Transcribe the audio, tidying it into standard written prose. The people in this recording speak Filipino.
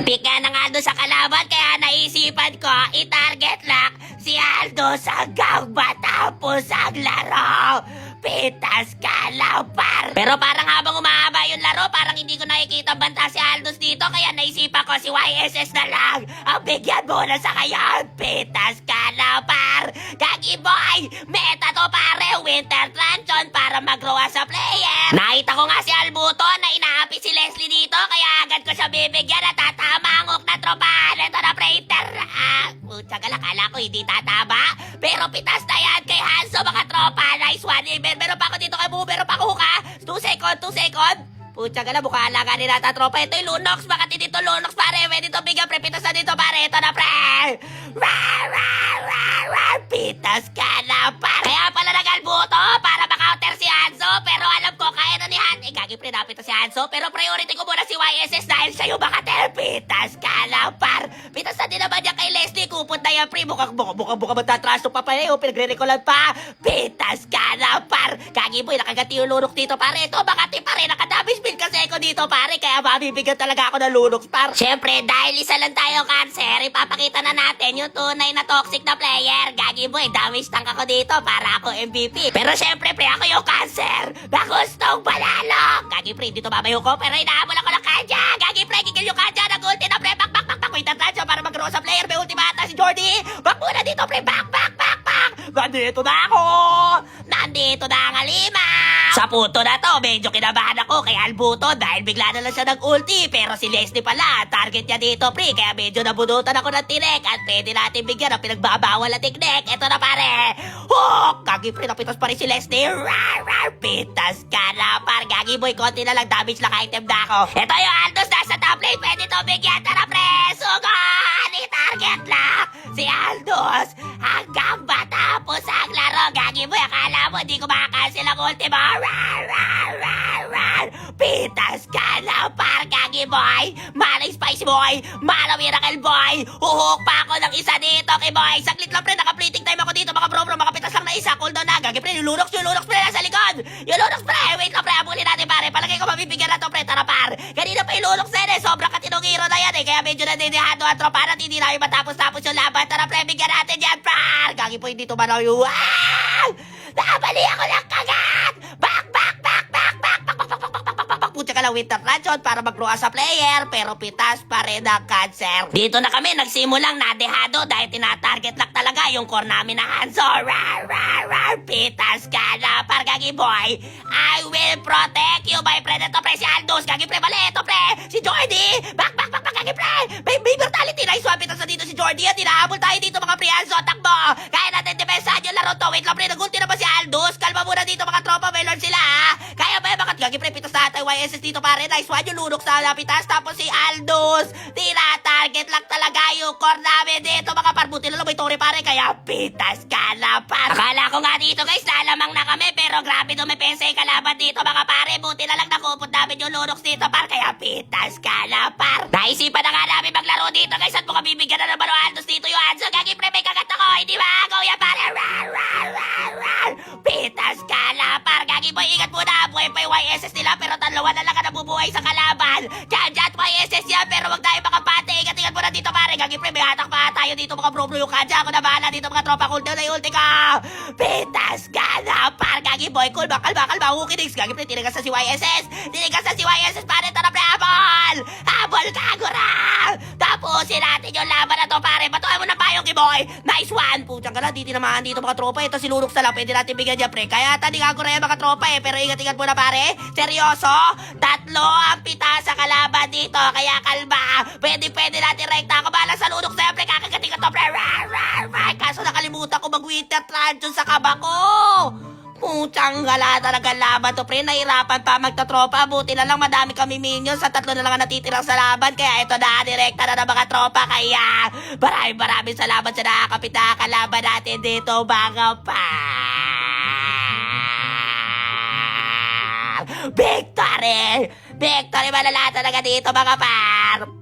Pick nga na nga doon sa kalaban, kaya naisipan ko, i-target lock si Aldos hanggang matapos ang laro. Pitas ka lang, par. Pero parang habang umahaba yung laro, parang hindi ko nakikita banta si Aldos dito, kaya naisipan ko si YSS na lang ang bigyan muna sa ngayon. Pitas ka lang, par. Gagi boy, meta to pare, Winter Tranchon para mag-grow as a player. Nakita ko nga si Albuto na inaapi si Leslie dito, kaya agad ko siya bibigyan at tatamangok na tropahan. Ito na, Prater. Putsa ka lang, kala ko hindi tatama. Pero pitas na yan kay Hanso, mga tropa. Nice one, Iber. Meron pa ako dito kay Boo, meron pa ako huka. 2 second. Putsa ka lang, mukha lang ka nila tropa. Ito yung Lunox, bakit hindi ito Lunox, pare? Pwede ito bigyan, pre. Pitas na dito, pare. Ito na, pre. Pitas ka na, pare. Kaya pala nagalbuto para maka-counter si Hanso. Pero alam ko, kaya na ni Han. Gagi, pre, napita si Hanso. Pero priority ko muna si YSS dahil siya yung makatel. Pitas ka na, par. Pitas na din naman niya kay Leslie. Kupot na yan, pre. Mukhang magtatraso pa pa. Pinagre-recolan pa. Pitas ka na, par. Gagi, boy, nakagati yung lunok dito, pare. Ito, makati pa rin. Nakadabis bin kasi ako dito, pare. Kaya mabibigyan talaga ako ng lunok, par. Siyempre, dahil isa lang tayo cancer, ipapakita na natin yung tunay na toxic na player. Gagi, boy, damage tank ako dito para ako MVP. Pero siyempre, pre, ako yung cancer na gustong panalo. Gagi, pre, dito babayo ko, pero inahabol ako ng kanya. Gagi, pre, kikil yung kanya ng ulti na, pre. Pak. Wait, tansya para mag-grow sa player. May ultimata si Jordy. Back muna dito, pre. Back. Nandito na ako. Nandito na ang alima. Sa puto na to, medyo kinabahan ako kay Albuto dahil bigla na lang siya nag-ulti. Pero si Leslie pala, target niya dito, pre. Kaya medyo nabunutan ako ng tinik at pwede natin bigyan ng pinagbabawal na tiknik. Ito na, pare. Hook! Gagi, pre, napitas pa rin si Leslie. Pitas ka na, par. Gagi, boy, konti na lang damage lang item na ako. Ito yung Aldos, nasa top lane. Pwede to bigyan. Tara, pre. Sugon! I-target lang si Aldos hanggang matapos ang laro. Gagi, boy, akala mo di ko makakancel ang ulti mo. Pitas ka na, par. Gagi, boy. Malay spicy boy. Malaw miracle boy. Huhuk pa ako ng isa dito kay boy. Saglit lang, pre. Naka-plating time ako dito, mga bro. Makapitas lang na isa. Cooldown na. Gagi, pre. Yung Lunox, pre. Nasa likod. Yung Lunox, pre. Wait lang, pre. Abulin natin, pare. Palagay ko mabibigyan na to, pre. Tara, par. Kanina pa yung Lunox na yun, eh. Sobrang katinong hero na yan, eh. Kaya medyo nadidihado ang tropa at hindi namin matapos-tapos yung laban. Tara, pre. Bigyan natin yan, par. Gagi po, hindi tumanaw yung... Nakabali ako ng kagat! Back! Putya ka lang, Winter Tranchon para mag-grow as a player, pero pitas pa rin ang cancer. Dito na kami nagsimulang nadehado dahil tinatarget lang talaga yung core namin na Hanso. Pitas ka na, par. Gagi boy. I will protect you, my friend. Ito, pre, si Aldos. Gagi, pre, mali. Ito, pre, si Jordy. Back, gagi, pre. May brutality na iswa. Pitas na dito si Jordy. At tinahabol tayo dito, mga pre. Hanso, takbo. Kaya natin depensahan yung laro to. Wait lang, pre. Nagulti na ba si Aldos? Kalma muna dito, mga tropa. May lord sila, ha? Kaya ba, mga gagi, pre, pitas na tayo. YSS dito, pare. Nice one. Yung lunok sa lapitas. Tapos si Aldos. Tinatarget lang talaga yung core namin dito, mga parbuti na lang. May tore, pare. Kaya pitas ka na, par. Akala ko nga dito, guys, lalamang na kami. Pero grabe dumepensa yung kalaban dito, mga pare. Buti na lang nakupot namin yung lunox dito, par. Kaya pitas ka na, par. Naisipan na nga namin maglaro dito, guys. At mukhang bibigyan na naman ng Aldos dito yung Hanso. Gagi, pre, may kagat ako. Hindi maagaw yan, pare. Pitas ka na, par. Gagi, boy, ingat muna. Buhay pa yung YSS nila, pero dalawa na lang ka nabubuhay sa kalaban. Diyan, YSS yan, pero wag tayo makapate. Ingat muna dito, pare. Gagi, pre, may hatak pa tayo dito, mga bro yung kanya. Ako na bahala dito, mga tropa. Cooldown na yung ulti ka. Pitas ka na, par. Gagi, boy, kalma. Hukinix. Gagi, pre, tinigas na si YSS. Pare, tara, pre, habol ka, gura. Tapusin natin yung laban na to, pare. Batuhan mo na payong, boy. Nice one. Putyang ka na, di tinamaan dito, mga tropa. Ito si Lunox na lang. Pwede natin bigyan dyan, pre. Kaya tadi nga gura yan, mga tropa, eh. Pero ingat mo na, pare. Seryoso. 3 ang pita sa kalaban dito. Kaya kalma. Pwede natin rekta. Ako bahala sa Lunox na yan, pre. Kakagating ka to, pre. Kaso nakalimutan ko mag-Winter Tranchon sa kaba ko. Putsang gala talaga laban to, pre. Nahirapan pa magtatropa. Buti na lang madami kami minions. Sa 3 na lang ang natitirang sa laban. Kaya ito na, direkta na ng mga tropa. Kaya maraming salamat sa nakakapit na kalaban natin dito, mga pa. Victory! Malala talaga dito, mga par.